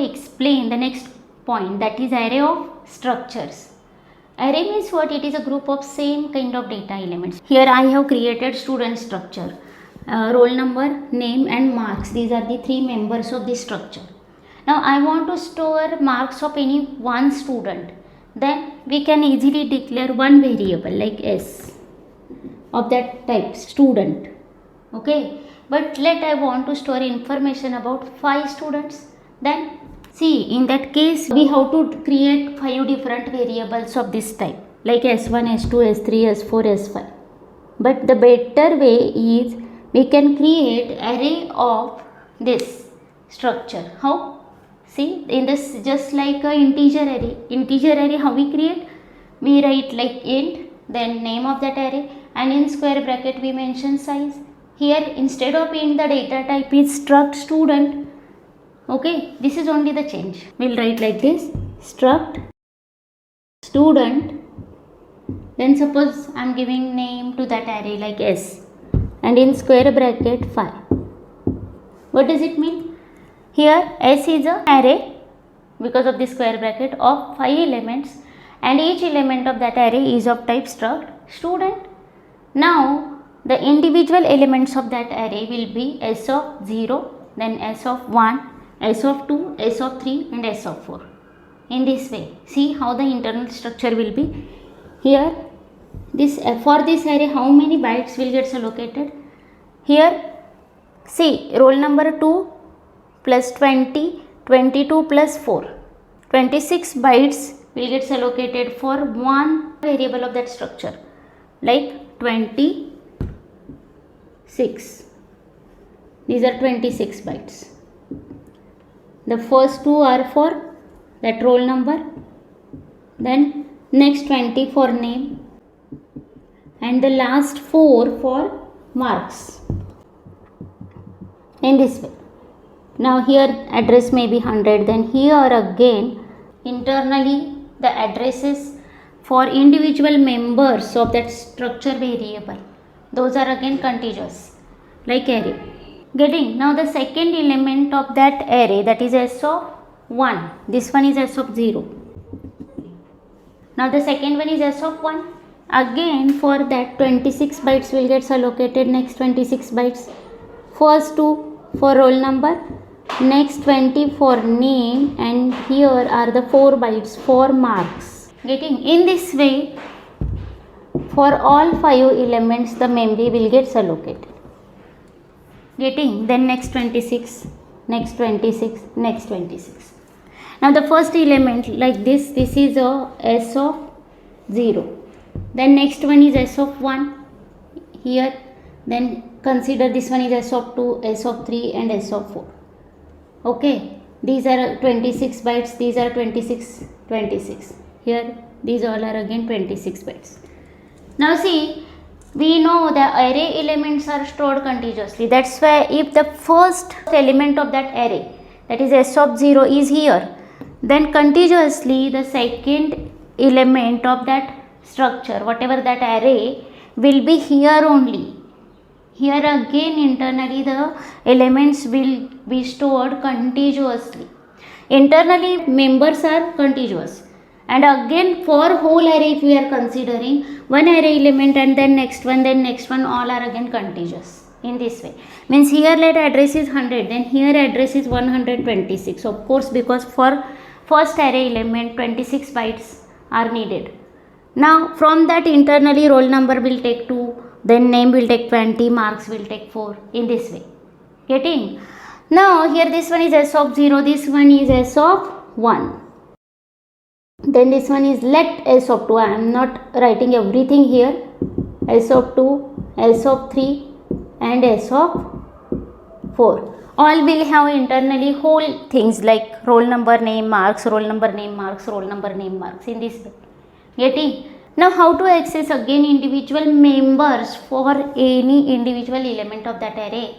explain the next point, that is array of structures. Array means what? It is a group of same kind of data elements. Here I have created student structure. Roll number, name and marks. These are the three members of this structure. Now I want to store marks of any one student. Then we can easily declare one variable like S of that type, student. Okay. But I want to store information about 5 students. Then see, in that case we have to create 5 different variables of this type like S1, S2, S3, S4, S5. But the better way is we can create array of this structure. How? See, in this just like a integer array. Integer array how we create? We write like int, then name of that array, and in square bracket we mention size. Here instead of int the data type is struct student. Okay, this is only the change. We'll write like this, struct student. Then suppose I am giving name to that array like S, and in square bracket 5. What does it mean? Here S is a array because of the square bracket of 5 elements, and each element of that array is of type struct student. Now the individual elements of that array will be S of 0, then S of 1, S of 2, S of 3 and S of 4. In this way, see how the internal structure will be. Here this for this array how many bytes will get allocated? Here see, roll number 2 plus 20, 22 plus 4, 26 bytes will get allocated for one variable of that structure like 26. These are 26 bytes. The first 2 are for that roll number, then next 20 for name, and the last 4 for marks. In this way. Now here address may be 100, then here again internally the addresses for individual members of that structure variable, those are again contiguous like array. Getting? Now the second element of that array, that is S of 1, this one is S of 0. Now the second one is S of 1. Again for that 26 bytes will get allocated, next 26 bytes. First 2 for roll number, next 20 for name, and here are the 4 bytes for marks. Getting? In this way for all 5 elements the memory will get allocated. Getting? Then next 26, next 26, next 26. Now the first element like this is a S of 0. Then next one is S of 1 here. Then consider this one is S of 2, S of 3 and S of 4. Okay, these are 26 bytes, these are 26. Here these all are again 26 bytes. Now see, we know the array elements are stored contiguously. That's why if the first element of that array, that is S of 0, is here, then contiguously the second element of that structure, whatever that array, will be here only. Here again internally the elements will be stored contiguously. Internally members are contiguous, and again for whole array if we are considering one array element and then next one, all are again contiguous. In this way means here let address is 100, then here address is 126. Of course, because for first array element 26 bytes are needed. Now from that internally roll number will take 2, then name will take 20, marks will take 4. In this way. Getting? Now here this one is S of 0, this one is S of 1. Then this one is let S of 2. I am not writing everything here. S of 2, S of 3 and S of 4. All will have internally whole things like roll number, name, marks, roll number, name, marks, roll number, name, marks. In this way. Getting? Now how to access again individual members for any individual element of that array?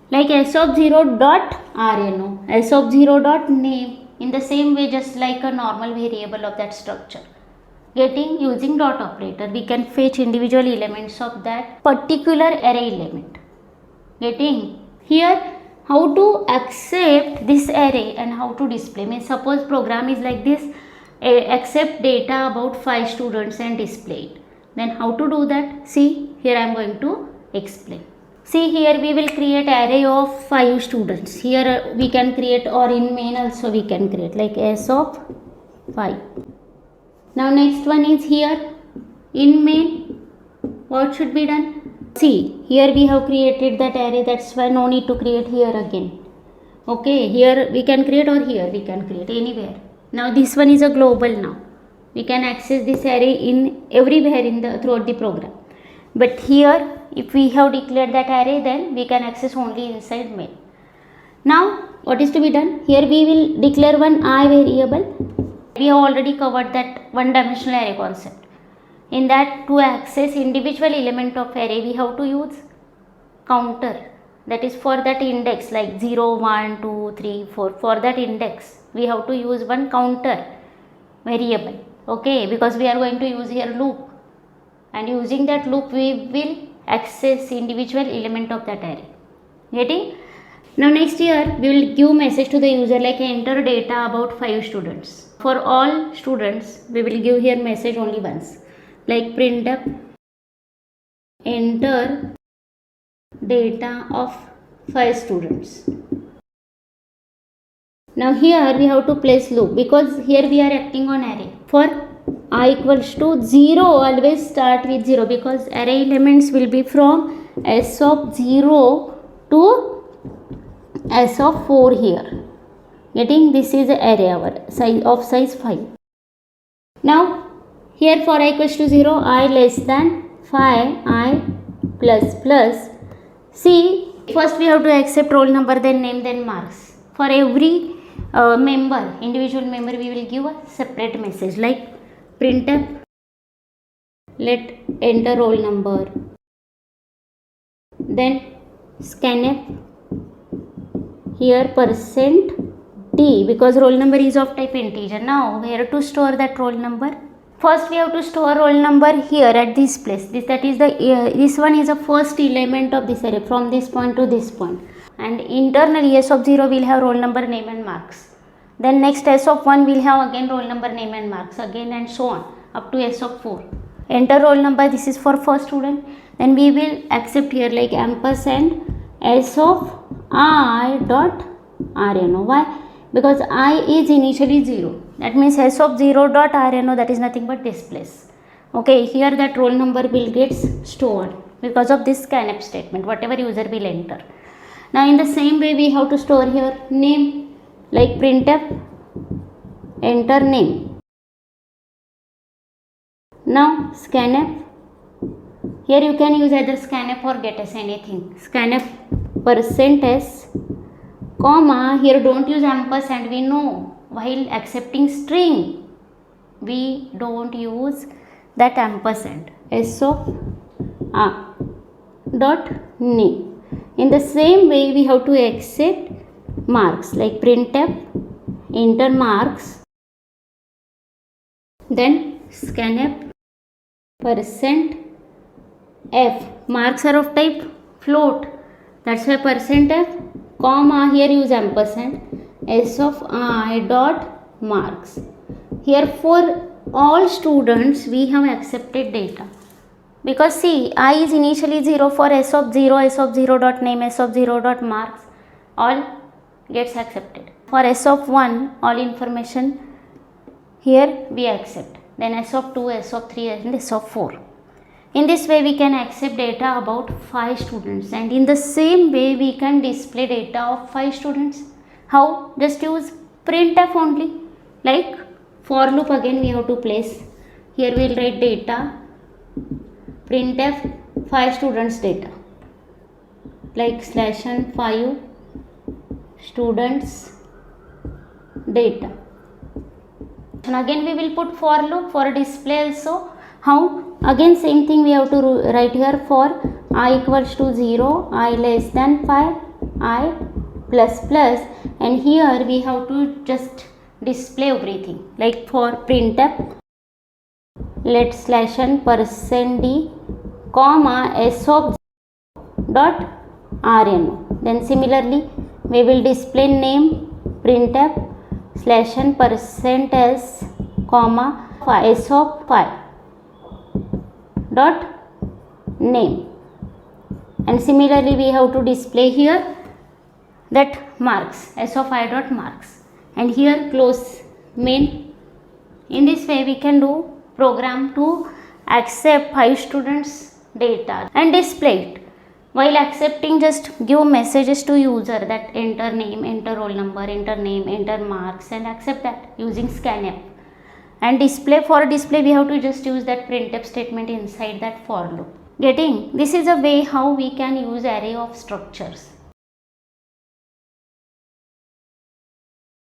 Like S of 0 dot RNO, S of 0 dot name. In the same way, just like a normal variable of that structure. Getting? Using dot operator, we can fetch individual elements of that particular array element. Getting? Here how to accept this array and how to display. Means suppose program is like this, accept data about 5 students and display it. Then how to do that? See, here I am going to explain. See, here we will create array of 5 students. Here we can create, or in main also we can create, like s of 5. Now next one is here in main. What should be done? See, here we have created that array, that's why no need to create here again. Okay, here we can create, or here we can create, anywhere. Now this one is a global now. We can access this array in everywhere in the throughout the program. But here, if we have declared that array, then we can access only inside main. Now, what is to be done? Here we will declare one I variable. We have already covered that one dimensional array concept. In that, to access individual element of array, we have to use counter. That is for that index, like 0, 1, 2, 3, 4. For that index, we have to use one counter variable. Okay, because we are going to use here loop. And using that loop, we will access individual element of that array. Getting? Now next here, we will give message to the user like enter data about 5 students. For all students, we will give here message only once. Like printf enter data of 5 students. Now here we have to place loop, because here we are acting on array. For I equals to 0, always start with 0, because array elements will be from s of 0 to s of 4 here. Getting? This is the array our size of size 5. Now here for I equals to 0, I less than 5, I plus plus. See, first we have to accept roll number, then name, then marks. For every member, individual member, we will give a separate message like printf let enter roll number, then scanf here percent d, because roll number is of type integer. Now where to store that roll number? First we have to store roll number here at this place. This one is the first element of this array from this point to this point. And internally s of 0 will have roll number, name and marks. Then next s of 1 will have again roll number, name and marks again, and so on up to s of 4. Enter roll number, this is for first student. Then we will accept here like ampersand s of I dot rno. Why? Because I is initially 0. That means s of 0 dot rno, that is nothing but this place. Okay, here that roll number will get stored because of this scanf statement, whatever user will enter. Now in the same way we have to store here name, like printf enter name. Now scanf, here you can use either scanf or getters, anything. Scanf percent s comma, here don't use ampersand, we know while accepting string we don't use that ampersand. S of dot name. In the same way we have to accept marks, like printf enter marks, then scanf percent f, marks are of type float, that's why percent f comma, here use ampersand s of I dot marks. Here for all students we have accepted data, because see I is initially 0. For s of 0 dot name, s of 0 dot marks, all gets accepted. For s of 1 all information here we accept, then s of 2, s of 3 and s of 4. In this way we can accept data about 5 students, and in the same way we can display data of 5 students. How? Just use printf only. Like for loop again we have to place. Here we will write data printf 5 students data, like /n 5 students data. And again we will put for loop for display also. How? Again same thing we have to write here for I equals to 0, I less than 5, I plus plus, and here we have to just display everything. Like for printf let /n percent d comma s of dot rno. Then similarly we will display name printf slash n percent s comma s of 5 dot name, and similarly we have to display here that marks s of I dot marks, and here close main. In this way we can do program to accept 5 students data and display it. While accepting, just give messages to user that enter name, enter roll number, enter name, enter marks, and accept that using scanf. And display, for display we have to just use that printf statement inside that for loop. Getting? This is a way how we can use array of structures.